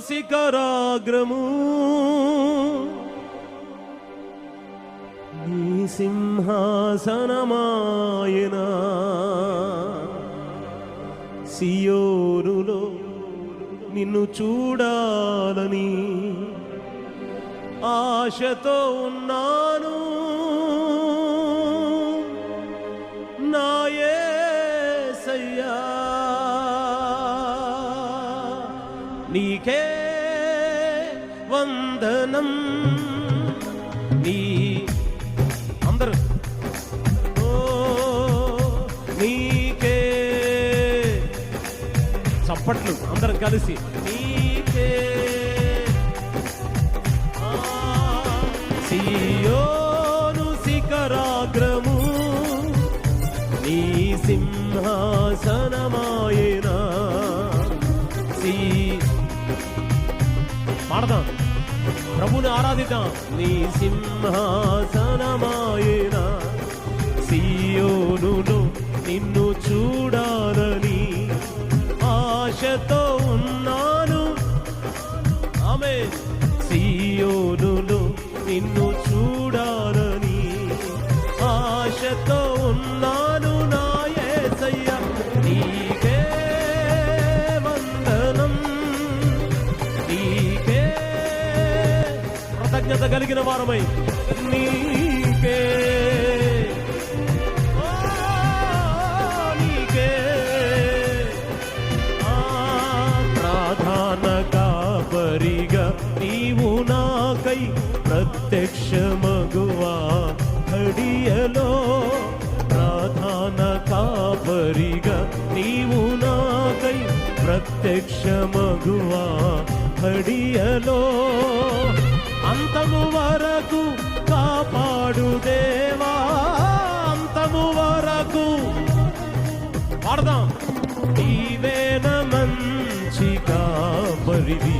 శిఖరాగ్రము నీ సింహాసనమాయనా సియోనులో నిన్ను చూడాలని ఆశతో ఉన్నాను నా యేసయ్యా నీకే వందనం నీ అందరూ నీకే చప్పట్లు అందరం కలిసి నీకే సియోను శిఖరాగ్రము నీ సింహాసనమాయనా పాడదాం ప్రభుని ఆరాధిద్దాం నీ సింహాసనమాయనా సియోనులో నిన్ను చూడాలని ఆశతో ఉన్నాను ఆమేన్ సియోనులో నిన్ను చూడాలని ఆశతో ఉన్నాను నా యేసయ్యా నీకే వందనం నీకే కృతజ్ఞత కలిగిన వారమై నీకే నీకే ప్రధాన కాపరిగా నీవు నాకై ప్రత్యక్షమగువా ఘడియలో ప్రధాన కాపరిగా నీవు నాకై ప్రత్యక్షమగువా ఘడియలో అంతము వరకు కాపాడు దేవా అంతము వరకు పాడదాం నీవేన మంచి కాపరివి